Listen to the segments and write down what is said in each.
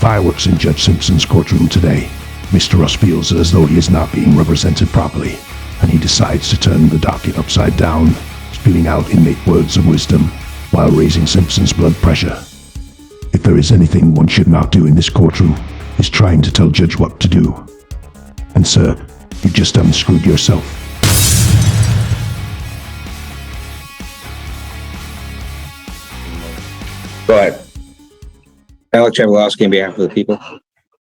fireworks in Judge Simpson's courtroom today. Mr. Ross feels as though he is not being represented properly, and he decides to turn the docket upside down, spewing out inmate words of wisdom while raising Simpson's blood pressure. If there is anything one should not do in this courtroom, is trying to tell Judge what to do. And sir, you just unscrewed yourself. Go ahead. Alex Chavalowski on behalf of the people.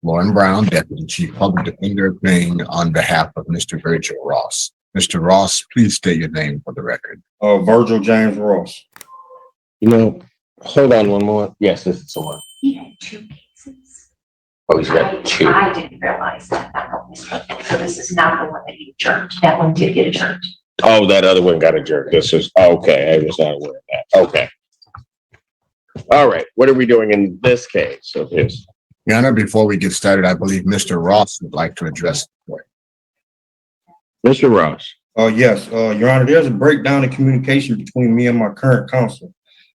Lauren Brown, Deputy Chief Public Defender, appearing on behalf of Mr. Virgil Ross. Mr. Ross, please state your name for the record. Virgil James Ross. Hold on one more. Yes, this is the one. He had 2 cases. Oh, he's got 2. I didn't realize that. So this is not the one that he adjourned. That one did get adjourned. Oh, that other one got adjourned. This is okay. I was not aware of that. Okay. All right. What are we doing in this case of his? Your Honor, before we get started, I believe Mr. Ross would like to address the court. Mr. Ross. Yes, Your Honor, there's a breakdown in communication between me and my current counsel,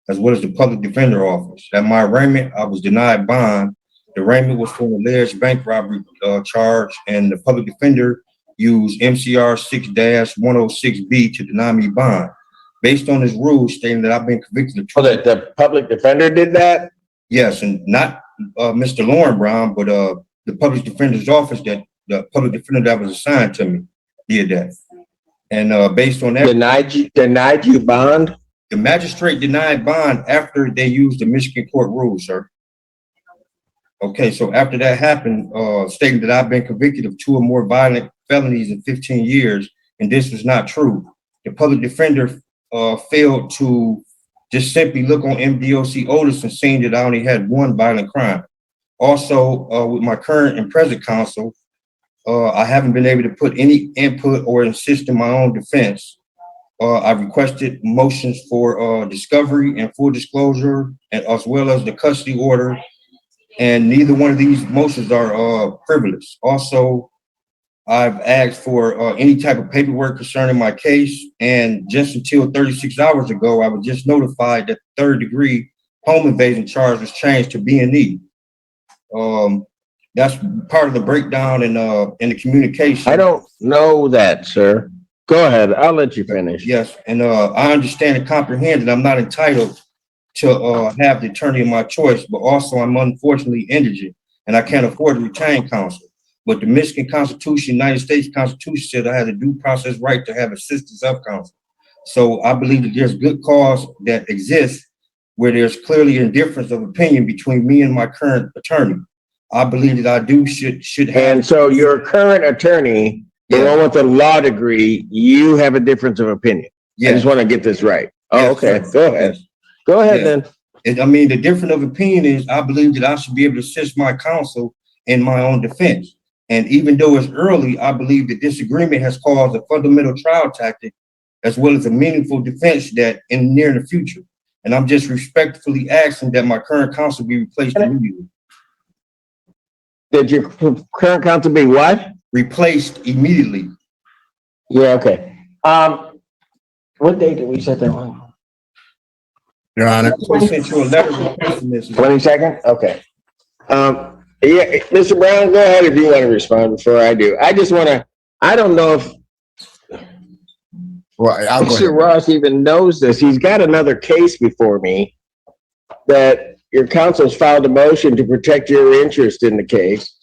as well as the public defender office. At my arraignment, I was denied bond. The arraignment was for an alleged bank robbery charge, and the public defender used MCR 6-106B to deny me bond. Based on his rules stating that I've been convicted of. Oh, the public defender did that? Yes, and not Mr. Lauren Brown, but the public defender's office, that the public defender that was assigned to me did that. And based on that, denied you bond? the magistrate denied bond after they used the Michigan court rules, sir. Okay, so after that happened, stating that I've been convicted of 2 or more violent felonies in 15 years, and this was not true. The public defender failed to just simply look on MDOC Otis and seeing that I only had 1 violent crime. Also, with my current and present counsel, I haven't been able to put any input or insist in my own defense. I requested motions for discovery and full disclosure, and as well as the custody order, and neither one of these motions are privileged. Also, I've asked for any type of paperwork concerning my case, and just until 36 hours ago, I was just notified that the 3rd degree home invasion charge was changed to B&E. That's part of the breakdown in the communication. I don't know that, sir. Go ahead. I'll let you finish. Yes, and I understand and comprehend that I'm not entitled to have the attorney of my choice, but also I'm unfortunately indigent and I can't afford to retain counsel. But the Michigan Constitution, United States Constitution said I had a due process right to have assistance of counsel. So I believe that there's good cause that exists where there's clearly a difference of opinion between me and my current attorney. I believe that I should have. And so your current attorney, the one with the law degree, you have a difference of opinion. Yes. I just want to get this right. Oh, yes, okay. Sir. Go ahead. Yes. Go ahead then. And, I mean, the difference of opinion is I believe that I should be able to assist my counsel in my own defense. And even though it's early, I believe that this agreement has caused a fundamental trial tactic as well as a meaningful defense that in the near future. And I'm just respectfully asking that my current counsel be replaced immediately. Did your current counsel be what? Replaced immediately. Yeah, okay. What date did we set that one? Your Honor. I sent you a letter requesting this. 22nd? Okay. Yeah, Mr. Brown, go ahead if you want to respond before I do. I just want to, I don't know if Mr. Ross even knows this. He's got another case before me that your counsel's filed a motion to protect your interest in the case.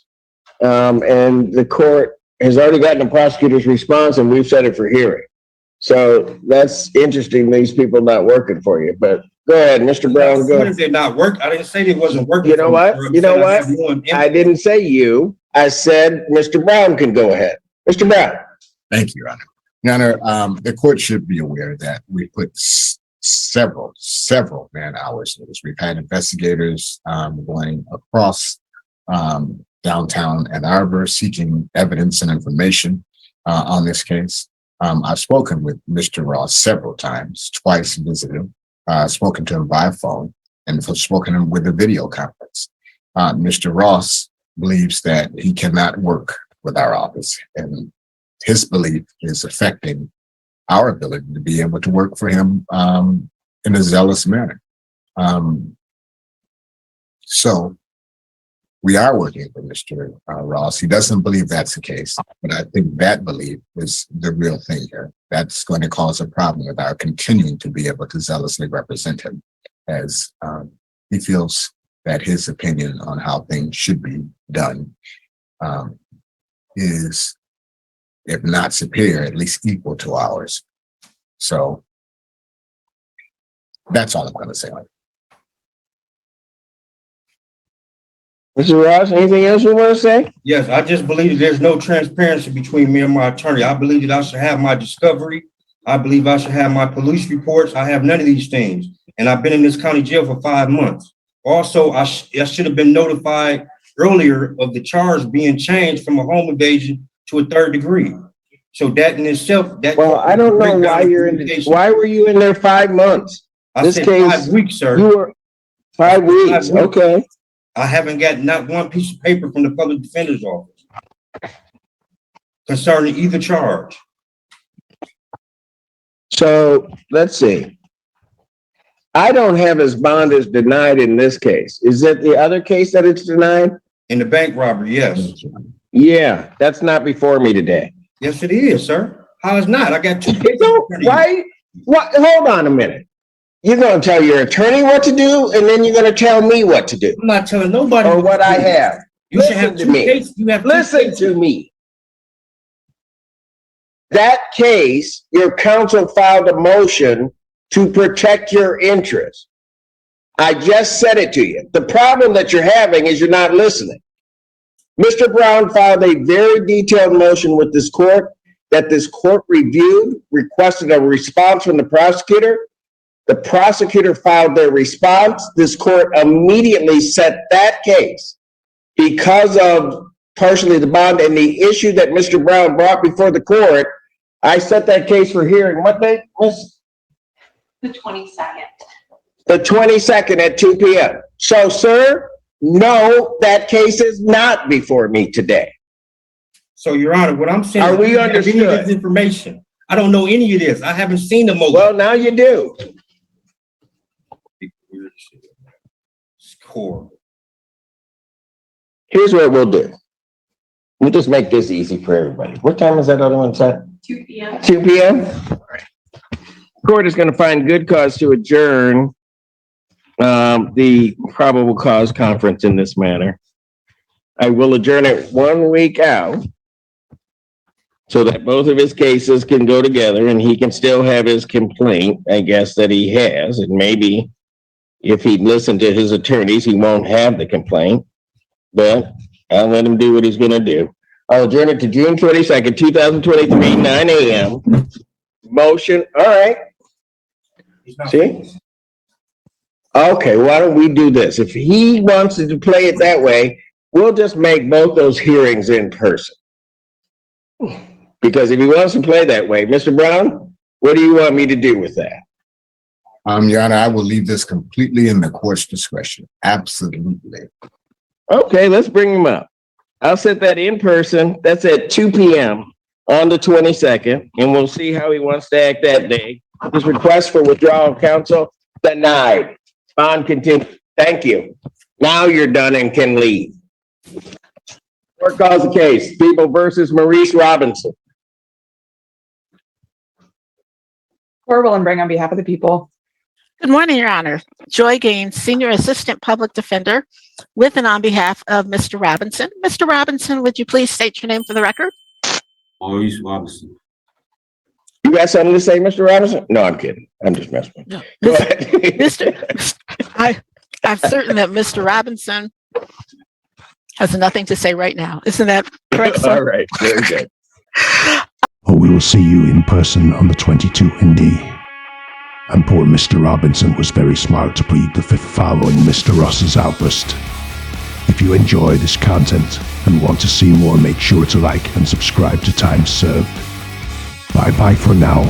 And the court has already gotten a prosecutor's response and we've set it for hearing. So that's interesting, these people not working for you, but go ahead, Mr. Brown, go ahead. They not work. I didn't say they wasn't working. You know what? You know what? I didn't say you. I said Mr. Brown can go ahead. Mr. Brown. Thank you, Your Honor. Your Honor, the court should be aware that we put several man hours into this. We've had investigators going across downtown Ann Arbor seeking evidence and information on this case. I've spoken with Mr. Ross several times, twice visited him, spoken to him by phone, and spoken to him with a video conference. Mr. Ross believes that he cannot work with our office, and his belief is affecting our ability to be able to work for him in a zealous manner. So we are working for Mr. Ross. He doesn't believe that's the case, but I think that belief is the real thing here. That's going to cause a problem with our continuing to be able to zealously represent him, as he feels that his opinion on how things should be done is, if not superior, at least equal to ours. So that's all I'm going to say on it. Mr. Ross, anything else you want to say? Yes, I just believe that there's no transparency between me and my attorney. I believe that I should have my discovery. I believe I should have my police reports. I have none of these things. And I've been in this county jail for 5 months. Also, I should have been notified earlier of the charge being changed from a home invasion to a 3rd degree. So that in itself, that. Well, I don't know why you're in, why were you in there 5 months? I This said case, 5 weeks, sir. You were 5 weeks, 5 weeks. okay. I haven't gotten not one piece of paper from the public defender's office concerning either charge. So let's see. I don't have his bond as denied in this case. Is it the other case that it's denied? In the bank robbery, yes. Yeah, that's not before me today. Yes, it is, sir. How is not? I got 2 cases. Why? What? Hold on a minute. You're going to tell your attorney what to do, and then you're going to tell me what to do, I'm not telling nobody. or what I have. You should have 2 cases. You have 2 Listen cases. to me. That case, your counsel filed a motion to protect your interests. I just said it to you. The problem that you're having is you're not listening. Mr. Brown filed a very detailed motion with this court that this court reviewed, requested a response from the prosecutor. The prosecutor filed their response. This court immediately set that case because of partially the bond and the issue that Mr. Brown brought before the court. I set that case for hearing. What date, Miss? The 22nd. The 22nd at 2 p.m. So, sir, no, that case is not before me today. So, Your Honor, what I'm saying. Are we I don't have any understood? of this information. I don't know any of this. I haven't seen the motion. Well, now you do. It's horrible. Here's what we'll do. We'll just make this easy for everybody. What time is that other one set? 2 p.m. 2 p.m. All right. Court is going to find good cause to adjourn the probable cause conference in this manner. I will adjourn it 1 week out so that both of his cases can go together and he can still have his complaint, I guess, that he has. And maybe if he'd listen to his attorneys, he won't have the complaint. But I'll let him do what he's going to do. I'll adjourn it to June 22nd, 2023, 9 a.m. Motion. All right. See? Okay, why don't we do this? If he wants to play it that way, we'll just make both those hearings in person. Because if he wants to play that way, Mr. Brown, what do you want me to do with that? Your Honor, I will leave this completely in the court's discretion. Absolutely. Okay, let's bring him up. I'll set that in person. That's at 2 p.m. on the 22nd, and we'll see how he wants to act that day. His request for withdrawal of counsel denied. Bond continued. Thank you. Now you're done and can leave. Court calls the case. People versus Maurice Robinson. Cora Willenbring on behalf of the people. Good morning, Your Honor. Joy Gaines, Senior Assistant Public Defender, with and on behalf of Mr. Robinson. Mr. Robinson, would you please state your name for the record? Maurice Robinson. You got something to say, Mr. Robinson? No, I'm kidding. I'm just messing with you. No. Go ahead. I'm certain that Mr. Robinson has nothing to say right now. Isn't that correct, sir? All right, very good. Or we will see you in person on the 22 ND. And poor Mr. Robinson was very smart to plead the fifth following Mr. Ross's outburst. If you enjoy this content and want to see more, make sure to like and subscribe to Time Served. Bye-bye for now.